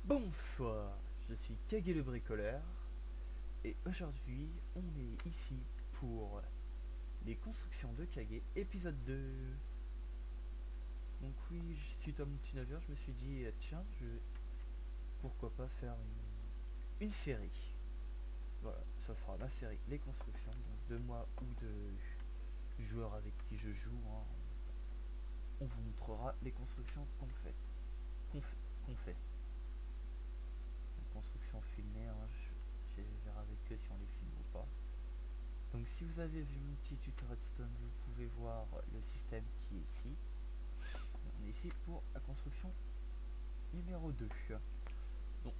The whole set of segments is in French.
Bonsoir, je suis Kage le bricoleur et aujourd'hui on est ici pour les constructions de Kage épisode 2. Donc oui, suite à mon petit navire, je me suis dit tiens, pourquoi pas faire une série. Voilà, ça sera la série Les Constructions, donc de moi ou de joueurs avec qui je joue, hein. On vous montrera les constructions qu'on fait, qu'on fait. Les constructions filmées, hein, je verrai avec eux si on les filme ou pas. Donc si vous avez vu mon petit tuto redstone, vous pouvez voir le système qui est ici. On est ici pour la construction numéro 2. Donc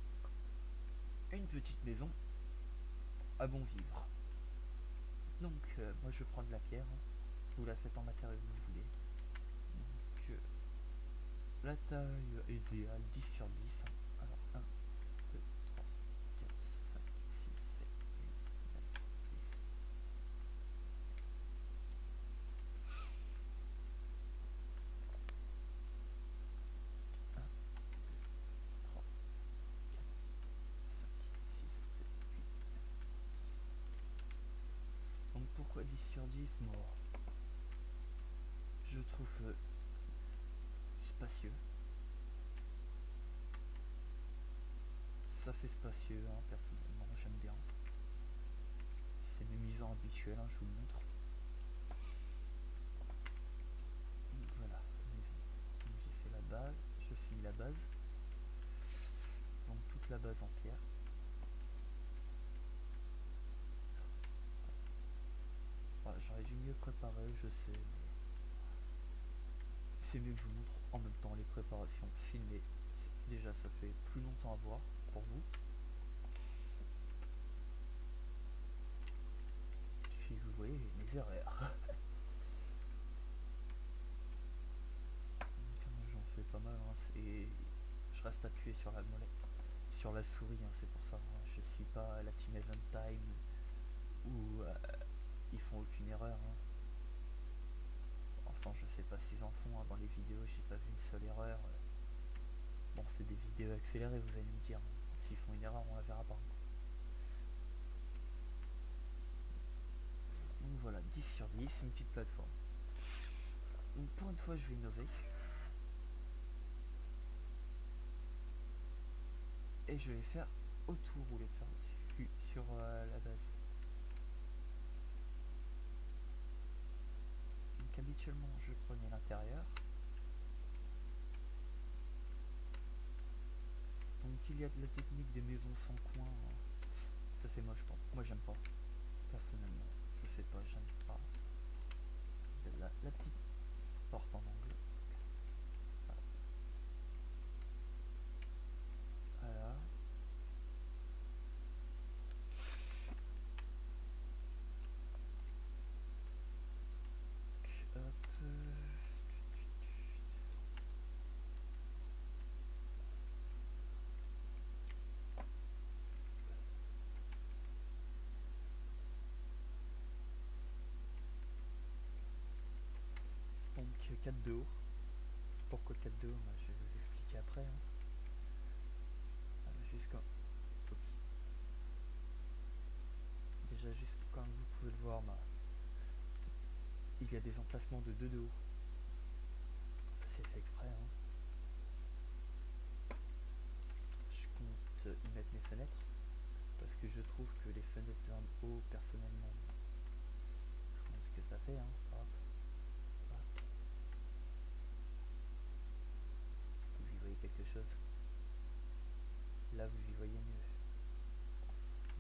une petite maison à bon vivre. Donc moi je prends de la pierre, hein. Vous la faites en matériau que vous voulez. Donc la taille idéale 10 sur 10. Alors 1, 2, 3, 4, 5, 6, 7, 8, 9, 10. Un, 3, 4, 5, 6, 7, 8. Donc pourquoi 10 sur 10? Moi je trouve spacieux. Ça fait spacieux, hein, personnellement j'aime bien. C'est mes mises en habituelles, hein, je vous le montre. Donc voilà, j'ai fait la base, je finis la base. Donc toute la base en pierre. Voilà, j'aurais dû mieux préparer, je sais, mais c'est mieux que je vous montre en même temps les préparations filmées. Déjà ça fait plus longtemps à voir pour vous. Puis vous voyez mes erreurs. J'en fais pas mal, hein, je reste appuyé sur la molette, sur la souris, hein, c'est pour ça, hein, je suis pas à la team event time où ils font aucune erreur, hein. Enfin je sais pas s'ils en font, hein, dans les vidéos j'ai pas vu une seule erreur. Bon c'est des vidéos accélérées vous allez me dire, hein. S'ils font une erreur on la verra pas. Donc voilà, 10 sur 10, une petite plateforme. Donc pour une fois je vais innover. Et je vais faire autour au lieu de faire dessus, sur la base. Donc habituellement je prenais l'intérieur. Donc il y a de la technique des maisons sans coin, hein. Ça fait moche, moi j'aime pas. Personnellement, je sais pas, j'aime pas. La petite porte en angle. Voilà. Hop. Donc 4 de haut. Pourquoi 4 de haut? Je vais vous expliquer après, hein. Jusqu'à... Déjà juste comme vous pouvez le voir, il y a des emplacements de 2 de haut. C'est fait exprès, hein. Je compte y mettre mes fenêtres parce que je trouve que les fenêtres d'en haut, personnellement, je vois ce que ça fait, hein. Hop, hop. Vous y voyez quelque chose? Là vous y voyez mieux.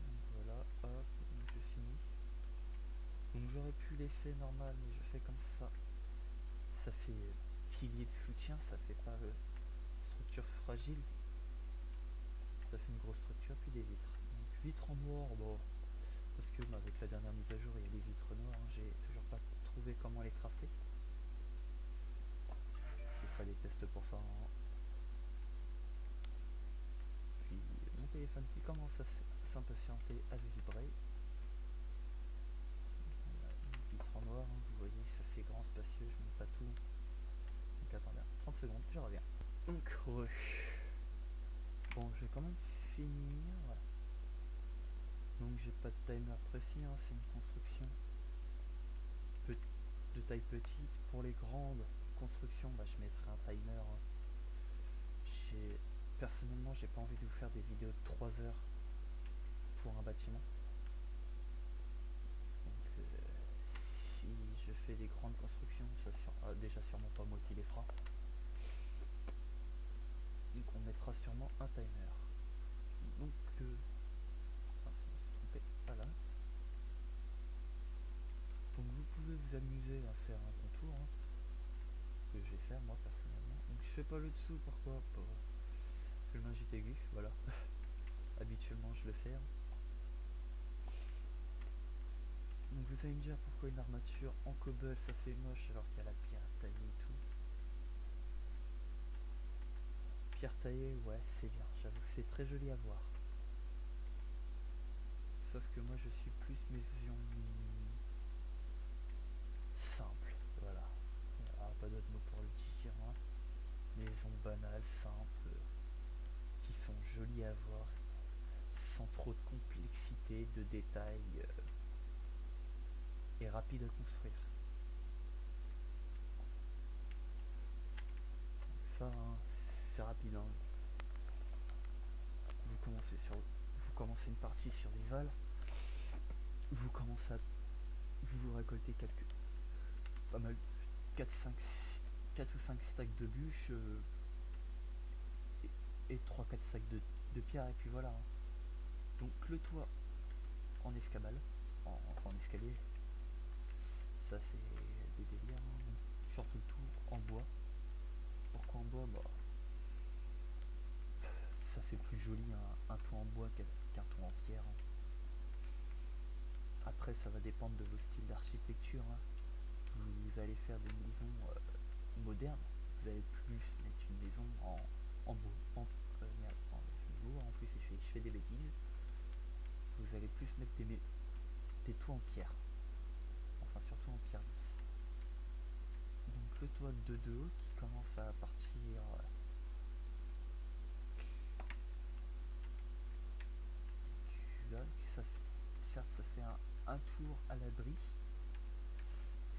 Donc voilà, hop, donc je finis. Donc j'aurais pu laisser normal, mais je fais comme ça. Ça fait pilier de soutien, ça fait pas structure fragile. Ça fait une grosse structure, puis des vitres. Donc vitres en noir, bon, parce que avec la dernière mise à jour, il y a des vitres noires, hein. J'ai toujours pas trouvé comment les crafter. Je ferai des tests pour ça, hein. Puis mon téléphone qui commence à s'impatienter, à vibrer. Voilà, une vitre en noir, hein. Vous voyez, ça fait grand spacieux, je mets pas tout. Donc attendez, 30 secondes, je reviens. Donc bon, je vais quand même finir. Voilà. Donc j'ai pas de timer précis, hein, c'est une construction de taille petite. Pour les grandes constructions, bah, je mettrai un timer. Hein. Personnellement, j'ai pas envie de vous faire des vidéos de 3 heures pour un bâtiment. Donc si je fais des grandes constructions, ça sera déjà sûrement pas moi qui les fera. Donc on mettra sûrement un timer. Donc ah, je me suis trompé, voilà. Donc vous pouvez vous amuser à faire un contour, hein, que je vais faire moi personnellement. Donc je fais pas le dessous, pourquoi? Pour le lingite aigu, voilà. Habituellement je le fais. Hein. Donc vous allez me dire pourquoi une armature en cobble ça fait moche alors qu'il y a la pierre taillée et tout. Pierre taillée, ouais, c'est bien, j'avoue que c'est très joli à voir. Sauf que moi je suis plus maison simple, voilà. Alors, pas d'autre mot pour le dire, hein. Maison banale, simple, qui sont jolies à voir, sans trop de complexité, de détails, et rapide à construire. Ça, hein, c'est rapide. Hein. Vous commencez une partie survival, vous récoltez pas mal, 4 ou 5 stacks de bûches et 3-4 stacks de pierre et puis voilà. Hein. Donc le toit en escabale, en escalier, ça c'est des délires. Hein. Surtout le tout en bois. Pourquoi en bois? Bah, ça fait plus joli un toit en bois qu'un toit en pierre. Hein. Après ça va dépendre de vos styles d'architecture. Hein. Vous allez faire des maisons modernes, vous allez plus mettre une maison en bois. Merde, en plus je fais des bêtises. Vous allez plus mettre des toits en pierre. Enfin surtout en pierre lisse. Donc le toit de haut qui commence à partir du là, certes ça fait un tour à l'abri.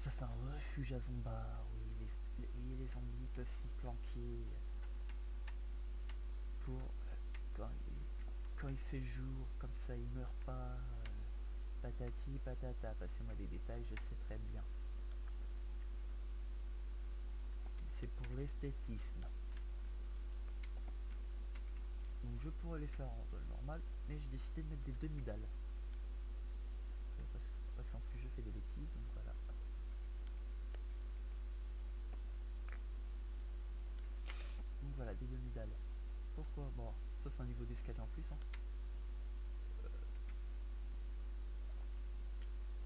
Ça fait un refuge à zombards, oui, les zombies peuvent s'y planquer pour quand il fait jour, comme ça ils meurent pas, patati patata, passez-moi des détails, je sais très bien. C'est pour l'esthétisme. Donc je pourrais les faire en vol normal, mais j'ai décidé de mettre des demi-dalles. Parce qu'en plus je fais des bêtises, donc voilà. Donc voilà, des demi-dalles. Pourquoi? Bon, ça c'est un niveau d'escalier en plus. Hein.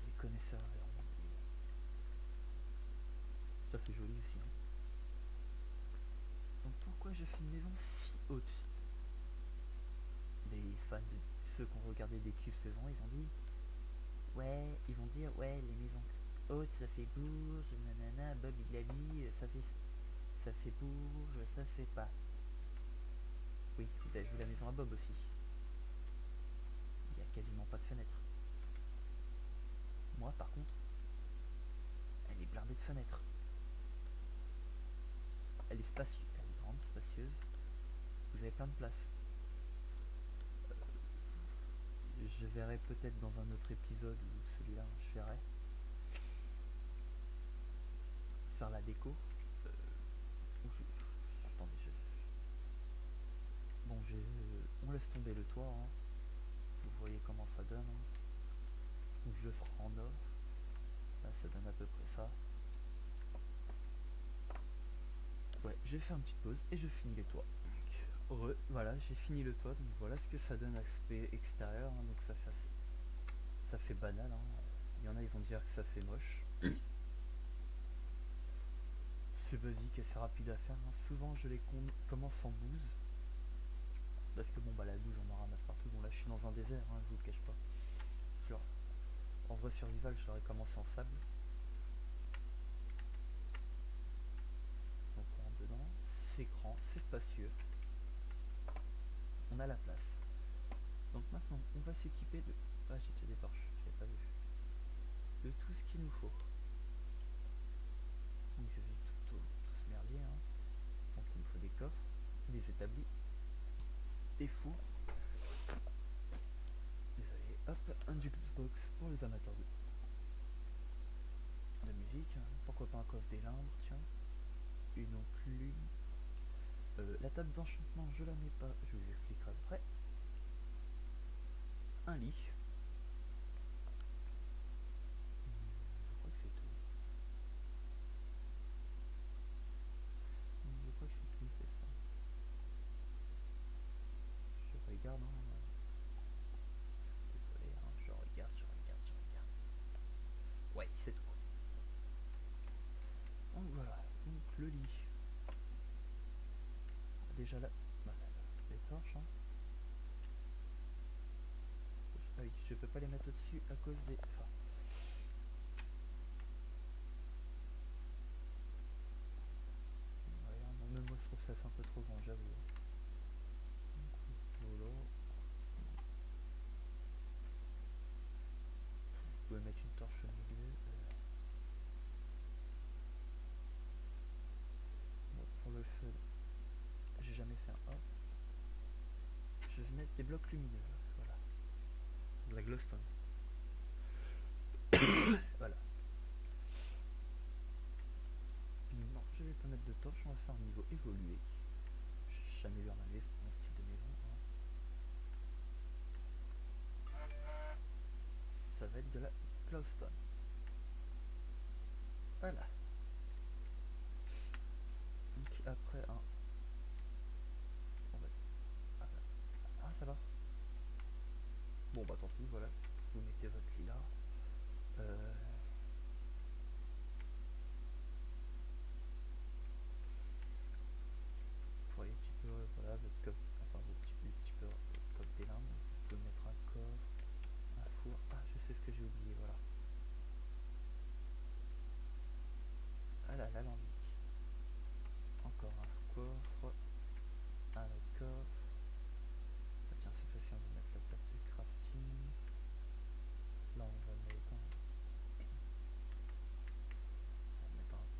Les connaisseurs verront. Ça fait joli aussi. Hein. Donc pourquoi je fais une maison si haute? Les fans de ceux qui ont regardé des cubes saison, ils ont dit ouais, ils vont dire ouais, les maisons hautes ça fait bourge, nanana, Bob il a dit ça fait bourge, ça se fait pas. Oui, vous avez vu la maison à Bob aussi. Il y a quasiment pas de fenêtre. Moi par contre, elle est blindée de fenêtres. Elle est spacieuse, elle est grande, spacieuse. Vous avez plein de place. Je verrai peut-être dans un autre épisode ou celui-là, je verrai faire la déco. Attendez, bon, on laisse tomber le toit. Hein. Vous voyez comment ça donne. Hein. Donc je le ferai en or. Là, ça donne à peu près ça. Ouais, j'ai fait une petite pause et je finis les toits. Voilà, j'ai fini le toit. Donc voilà ce que ça donne aspect extérieur. Hein. Donc ça fait banal. Hein. Il y en a, ils vont dire que ça fait moche. C'est basique, assez rapide à faire. Hein. Souvent, je les commence en bouse. Parce que bon, bah la bouse, on en ramasse partout. Bon, là, je suis dans un désert, hein, je vous le cache pas. Genre, en vrai survival, j'aurais commencé en sable. Donc, on rentre dedans. C'est grand, c'est spacieux. on a la place. Donc maintenant, on va s'équiper de... Ah, j'ai déjà des torches, j'avais pas vu. De tout ce qu'il nous faut. Donc je vis tout ce merdier, hein. Donc il nous faut des coffres, des établis, des fours. Désolé, hop, un jukebox pour les amateurs de musique. Pourquoi pas un coffre des limbres, tiens. Une enclume. La table d'enchantement, je la mets pas, je vous expliquerai après. Un lit. Je crois que c'est tout. Je crois que c'est tout, c'est ça. Je regarde, hein. Désolé, hein, je regarde. Ouais, c'est tout. Donc voilà, donc le lit. Déjà là, voilà, les torches, hein. Ah oui, je peux pas les mettre au-dessus à cause des... Enfin, ouais, non, même moi je trouve que ça fait un peu trop grand, j'avoue. Donc, voilà. Vous pouvez mettre une torche au milieu. Bon, pour le feu, j'ai jamais fait un hop. Je vais mettre des blocs lumineux, voilà. De la glowstone. Voilà. Non, je vais pas mettre de torche, on va faire un niveau évolué. J'améliore mon style de maison, hein. Ça va être de la glowstone. Voilà. Donc après un... On va... Ah, bah. Ah, ça va. Bon bah tant pis, voilà. Vous mettez votre lit là. Euh... Pour les petits peu, voilà, votre coffre, enfin vos petits, les petits peu, votre coffre des limbes, vous pouvez mettre un coffre, un four. Ah, je sais ce que j'ai oublié, voilà. Ah là, l'alambic. Encore un coffre, un autre coffre. Ah, tiens, cette fois-ci on va mettre la table de crafting. Là on va mettre un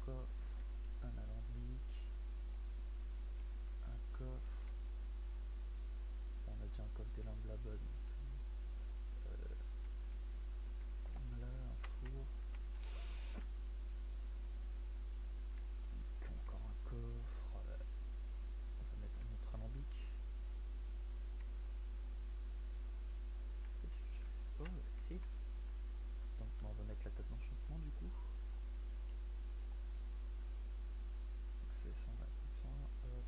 coffre, un alambic, un coffre. Bon, on a déjà un coffre des limbes là-bas, donc là, un four. Donc, encore un coffre. On va mettre un autre alambic. Oh, si. Donc on va mettre la table d'enchantement du coup. Donc c'est ça, on va comme ça. Hop.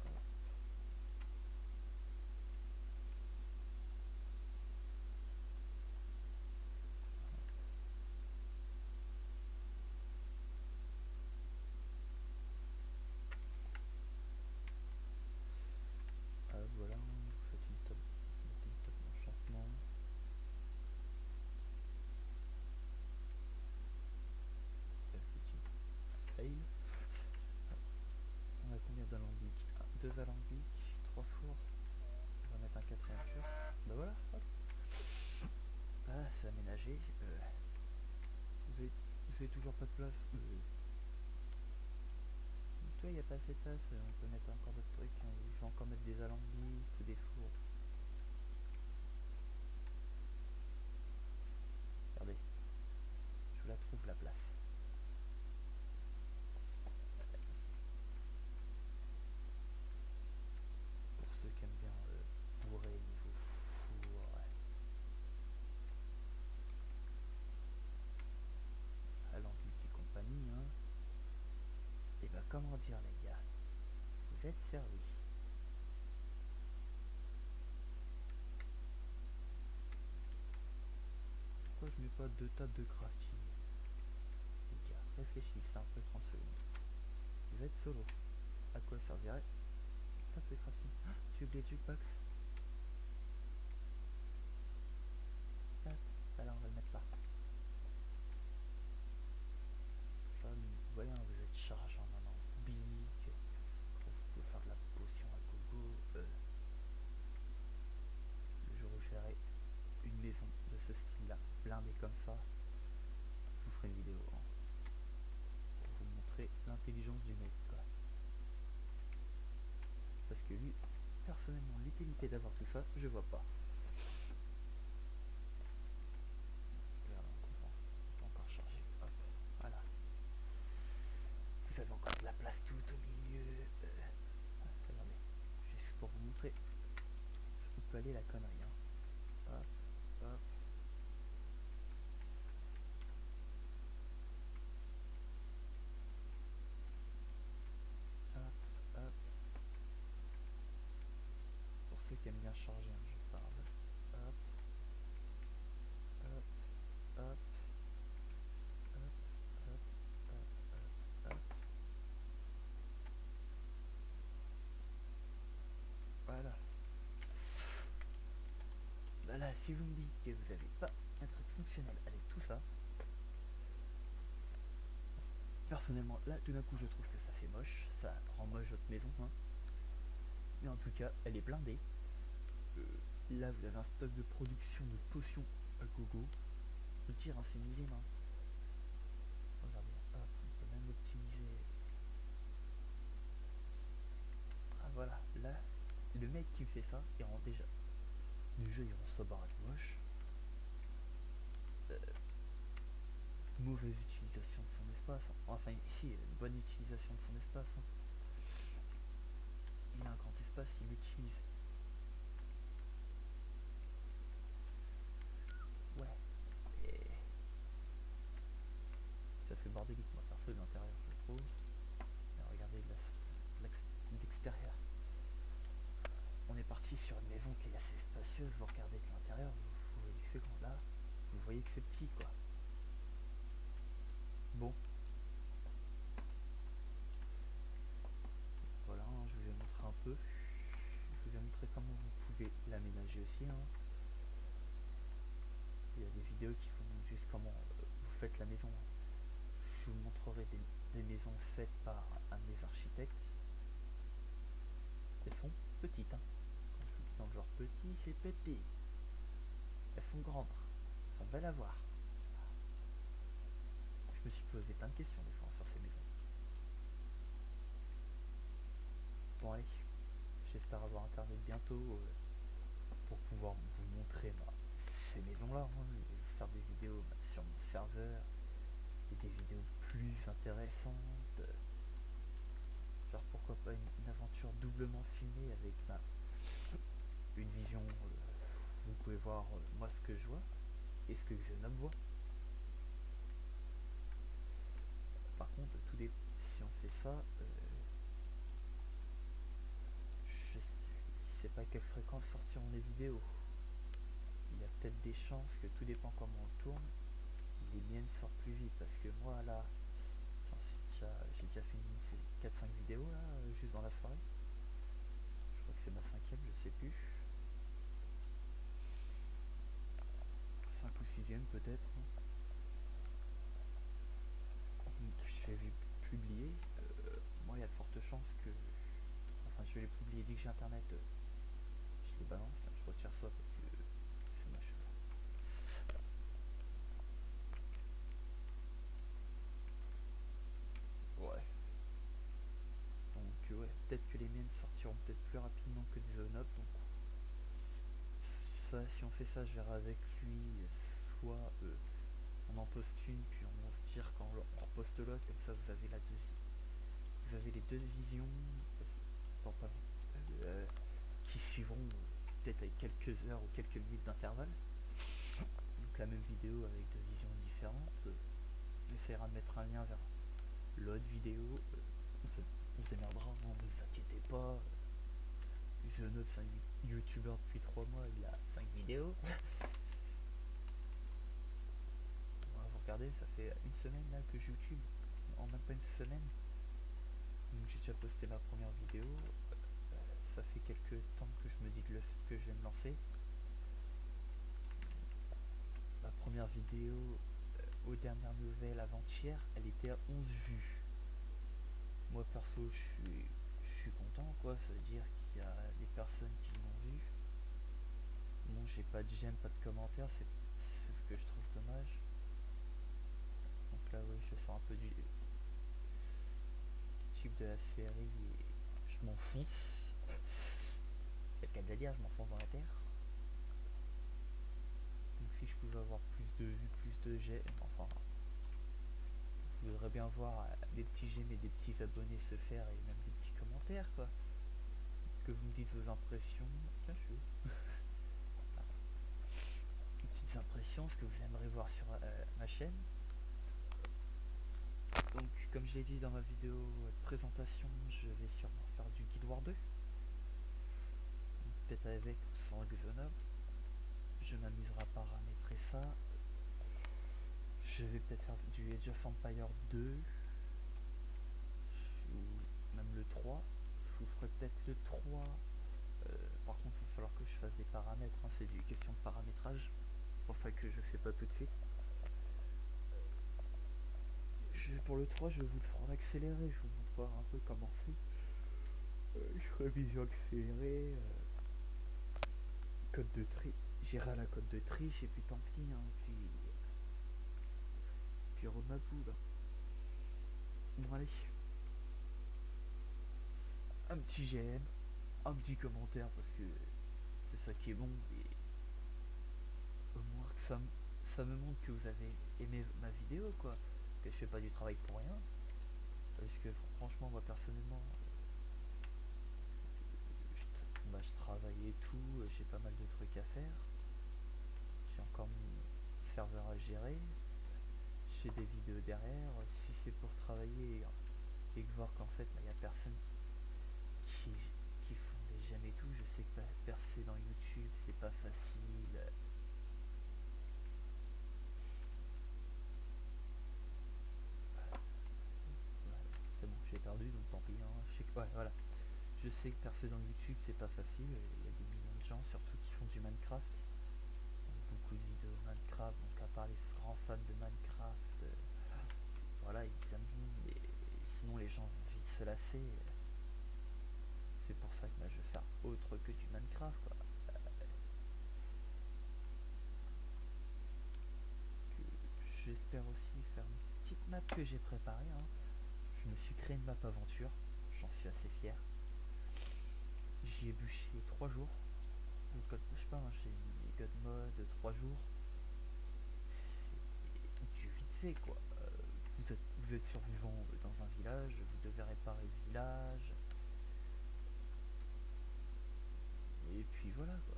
Hop. Voilà, vous faites mettez une table d'enchantement. Fail. On a combien d'alambics? Deux alambics, trois fours. On va mettre un quatrième four. Bah voilà, hop. Ah, c'est aménagé. Vous avez toujours pas de place. Toi, il n'y a pas assez de place. On peut mettre encore d'autres trucs. Il faut encore mettre des alambics ou des fours. Regardez, je vous la trouve la place. Pour ceux qui aiment bien bourrer niveau four. Alambic et compagnie, hein. Et bah comment dire les gars, vous êtes servis. Pourquoi je mets pas deux tables de crafting? Les gars, réfléchissez un peu 30 secondes. Vous êtes solo. À quoi servirait table de crafting? Ah, j'ai oublié le jukebox. Hop, alors on va le mettre là. Là, vous voyez, hein, vous êtes chargé en alambic. Vous pouvez faire de la potion à personnellement l'utilité d'avoir tout ça, je vois pas. Là, on peut encore charger. Hop, voilà. Vous avez encore de la place tout au milieu. Regardez, juste pour vous montrer où peut aller la connerie. Hein. Hop, hop. Hop, hop. Pour ceux qui aiment bien charger, hein, je parle. Hop, hop, hop, hop, hop, hop, hop. Voilà. Voilà, si vous me dites que vous n'avez pas un truc fonctionnel avec tout ça, personnellement, là, tout d'un coup, je trouve que ça fait moche. Ça rend moche votre maison, hein. Mais en tout cas, elle est blindée. Euh, Là, vous avez un stock de production de potions à gogo. Je tire, hein, c'est une usine. Hein. Regardez, hop, on peut même optimiser. Ah voilà, là, le mec qui fait ça, il rend déjà. Déjà, il rend sa baraque moche. Euh, Mauvaise utilisation de son espace. Hein. Enfin, ici, une bonne utilisation de son espace. Hein. Il a un grand espace, il l'utilise. Ouais. Et ça fait bordélique, moi, perso, de l'intérieur, je trouve. Mais regardez l'extérieur. On est parti sur une maison qui est assez spacieuse. Vous regardez de l'intérieur, vous voyez que c'est grand. Là, vous voyez que c'est petit, quoi. Bon, voilà, hein, je vous ai montré un peu. Je vous ai montré comment vous pouvez l'aménager aussi. Hein. Il y a des vidéos qui vous montrent juste comment vous faites la maison. Je vous montrerai des maisons faites par un de mes architectes. Elles sont petites. Hein. Quand je vous dis dans le genre petit, c'est petit. Elles sont grandes. Elles sont belles à voir. Je me suis posé plein de questions des fois sur ces maisons. Bon allez, j'espère avoir internet bientôt pour pouvoir vous montrer ces maisons-là. Hein, et vous faire des vidéos sur mon serveur et des vidéos plus intéressantes. Genre pourquoi pas une aventure doublement filmée avec une vision. Vous pouvez voir moi ce que je vois et ce que Xenob voit. Par contre, si on fait ça, je sais pas quelle fréquence sortiront les vidéos. Il y a peut-être des chances que tout dépend comment on tourne. Les miennes sortent plus vite parce que moi là, j'ai déjà fait une 4-5 vidéos là, juste dans la soirée. Je crois que c'est ma cinquième, je sais plus. 5 ou sixième peut-être. Je vais publier. Moi il y a de fortes chances que. Enfin je vais les publier dès que j'ai internet. Je les balance, là, je retire ça parce que c'est ma chose. Ouais. Donc ouais, peut-être que les miennes sortiront peut-être plus rapidement que des Zone Up. Donc ça, si on fait ça, je verrai avec lui. Soit on en poste une, puis on se tire quand on reposte l'autre, comme ça vous avez les deux visions euh, qui suivront peut-être avec quelques heures ou quelques minutes d'intervalle. Donc la même vidéo avec deux visions différentes. On essaiera de mettre un lien vers l'autre vidéo. On se démerdera, ne vous inquiétez pas. Xenob, c'est un youtubeur depuis 3 mois, il a 5 vidéos. Vous regardez, ça fait une semaine là que je YouTube, en même pas une semaine. Donc j'ai déjà posté ma première vidéo. Ça fait quelques temps que je me dis que je vais me lancer. Ma première vidéo aux dernières nouvelles avant-hier, elle était à 11 vues. Moi perso, je suis content quoi, ça veut dire qu'il y a des personnes qui l'ont vu. Bon, j'ai pas de j'aime, pas de commentaires, c'est ce que je trouve dommage. Donc là, oui, je sors un peu du type de la série et je m'enfonce. délire, je m'enfonce dans la terre. Donc si je pouvais avoir plus de vues, plus de j'aime, enfin, je voudrais bien voir des petits j'aime et des petits abonnés se faire et même des petits commentaires quoi. Que vous me dites vos impressions. Tiens, je suis où? Des petites impressions, ce que vous aimeriez voir sur ma chaîne. Donc comme je l'ai dit dans ma vidéo de présentation, je vais sûrement faire du Guild Wars 2. Peut-être avec ou sans Exonob. Je m'amuserai à paramétrer ça. Je vais peut-être faire du Age of Empire 2 ou même le 3. Je vous ferai peut-être le 3. Par contre, il va falloir que je fasse des paramètres. Hein. C'est une question de paramétrage. C'est pour ça que je fais pas tout de suite. Pour le 3, je vais vous le ferai en accéléré. Je vous montrerai un peu comment c'est. Je ferai vision accélérée. Code de tri. J'irai à la code de triche et puis tant pis. Hein. Puis remaboule. Bon, allez. Un petit j'aime. Un petit commentaire parce que c'est ça qui est bon. Et au moins que ça me montre que vous avez aimé ma vidéo quoi. Que je fais pas du travail pour rien. Parce que franchement, moi personnellement, je travaille et tout, j'ai pas mal de trucs à faire. J'ai encore mon serveur à gérer. J'ai des vidéos derrière. Si c'est pour travailler et que voir qu'en fait, il n'y a personne qui, qui font des j'aime et tout, je sais que percer dans YouTube, c'est pas facile. C'est bon, j'ai perdu, donc tant pis. Hein. Ouais, voilà. Je sais que percer dans YouTube, c'est pas facile. Il y a des millions de gens, surtout qui font du Minecraft. Donc, beaucoup de vidéos Minecraft. Donc, à part les grands fans de Minecraft, voilà, ils aiment bien. Mais sinon, les gens vont vite se lasser. C'est pour ça que je vais faire autre que du Minecraft, quoi. J'espère aussi faire une petite map que j'ai préparée. Hein. Je me suis créé une map aventure. J'en suis assez fier. J'y ai bûché 3 jours. Je sais pas, hein, j'ai mis God mode 3 jours. C'est du vite fait quoi. Vous êtes survivant dans un village, vous devez réparer le village. Et puis voilà quoi.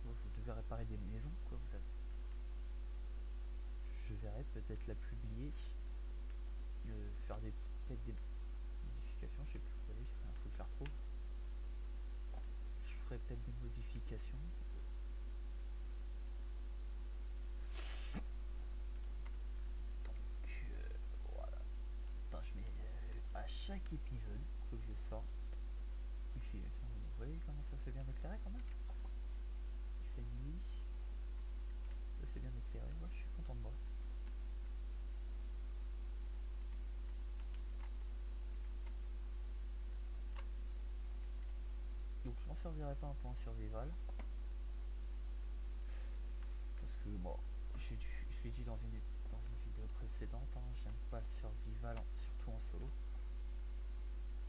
Vous devez réparer des maisons quoi. Je verrai peut-être la publier. Faire peut-être des modifications, je sais plus. Vous voyez, il faut que je la retrouve. Je ferai peut-être des modifications. Donc voilà. Attends, je mets à chaque épisode, faut que je sorte. Ici, vous voyez comment ça fait bien éclairé quand même. Il fait nuit. Ça c'est bien éclairé. Moi je suis content de moi. Donc je m'en servirai pas un peu en survival. Parce que bon, je l'ai dit dans une vidéo précédente, hein, j'aime pas le survival, surtout en solo.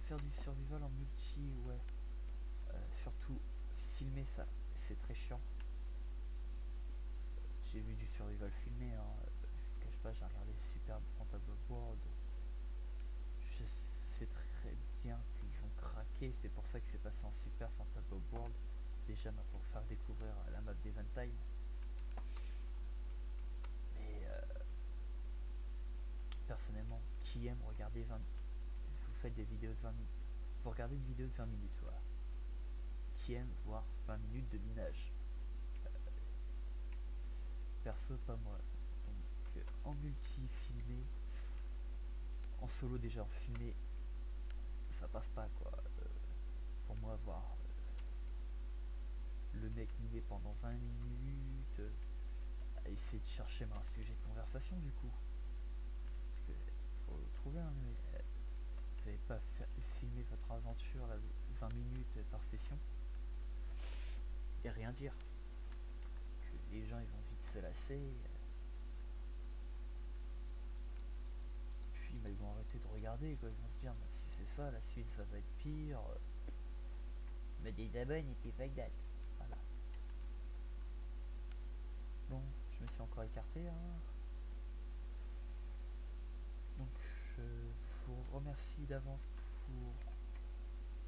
Faire du survival en multi, ouais. Surtout filmer ça, c'est très chiant. J'ai vu du survival filmé, hein. Je cache pas, j'ai regardé Superbe Fantasy World. Je sais très bien qu'ils ont craqué, c'est pour ça que c'est passé en Super Fantasy World. Déjà pour faire découvrir la map d'Eventide. Mais personnellement, qui aime regarder 20, vous faites des vidéos de 20 minutes, vous regardez une vidéo de 20 minutes, voilà. Qui aime voir 20 minutes de minage. Perso, pas moi. Donc en multi filmé, en solo déjà en filmé, ça passe pas quoi. Pour moi, voir le mec mimer pendant 20 minutes, essayer de chercher un sujet de conversation du coup. Parce que faut trouver un. Vous n'allez pas filmer votre aventure là, 20 minutes par session et rien dire. Que les gens ils vont vite se lasser. Puis ils vont arrêter de regarder quoi. Ils vont se dire si c'est ça la suite ça va être pire. me désabonne et tes fuck that. Voilà. Bon, je me suis encore écarté, hein. Donc je vous remercie d'avance pour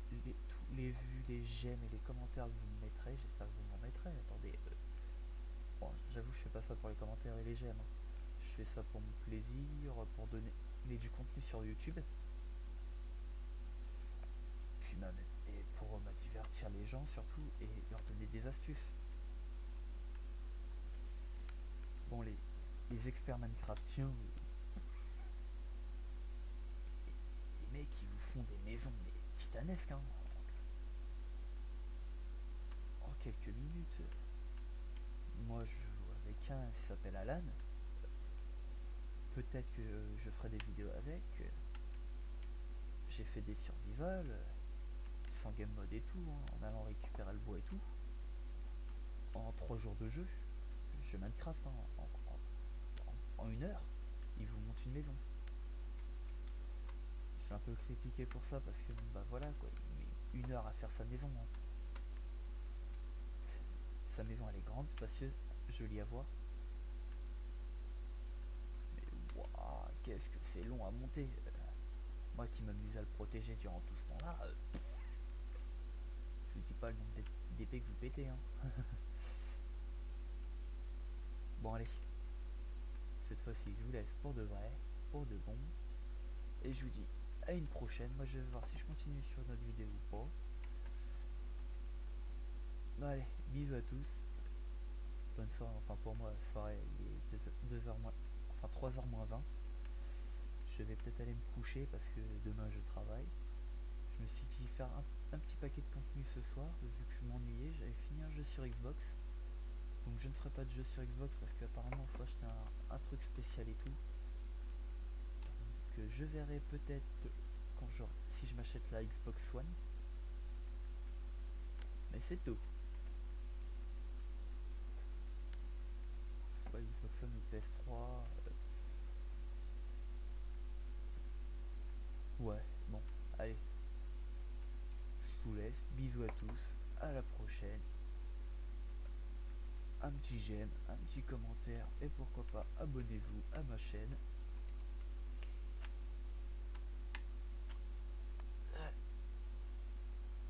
tous les vues, les j'aime et les commentaires que vous me mettrez. J'espère que vous m'en mettrez. Attendez, bon, j'avoue, je fais pas ça pour les commentaires et les j'aime, hein. Je fais ça pour mon plaisir, pour donner du contenu sur YouTube, puis même et pour divertir les gens surtout et leur donner des astuces. Bon, les experts Minecraftiens, les mecs qui vous font des maisons mais titanesques, hein, en quelques minutes. Moi, je joue avec un qui s'appelle Alan. Peut-être que je ferai des vidéos avec. J'ai fait des survival, sans game mode et tout, hein, en allant récupérer le bois et tout. En 3 jours de jeu, je Minecraft, hein, en 1 heure, il vous monte une maison. Je suis un peu critiqué pour ça parce que bah voilà quoi, il met 1 heure à faire sa maison, hein. Sa maison elle est grande, spacieuse, jolie à voir. Mais waouh, qu'est-ce que c'est long à monter. Moi qui m'amuse à le protéger durant tout ce temps-là, je vous dis pas le nombre d'épées que vous pétez, hein. Bon allez, cette fois-ci je vous laisse pour de vrai, pour de bon. Et je vous dis à une prochaine. Moi je vais voir si je continue sur notre vidéo ou pas. Bon, allez, bisous à tous. Bonne soirée, enfin pour moi, soirée, il est 2h moins, enfin 3h moins 20. Je vais peut-être aller me coucher parce que demain je travaille. Je me suis dit faire un petit paquet de contenu ce soir, vu que je m'ennuyais, j'avais fini un jeu sur Xbox. Donc je ne ferai pas de jeu sur Xbox parce qu'apparemment il faut acheter un truc spécial et tout. Donc je verrai peut-être quand si je m'achète la Xbox One. Mais c'est tout. Soit Xbox One ou PS3. Ouais, bon, allez, je vous laisse. Bisous à tous. À la prochaine. Un petit j'aime, un petit commentaire et pourquoi pas abonnez-vous à ma chaîne.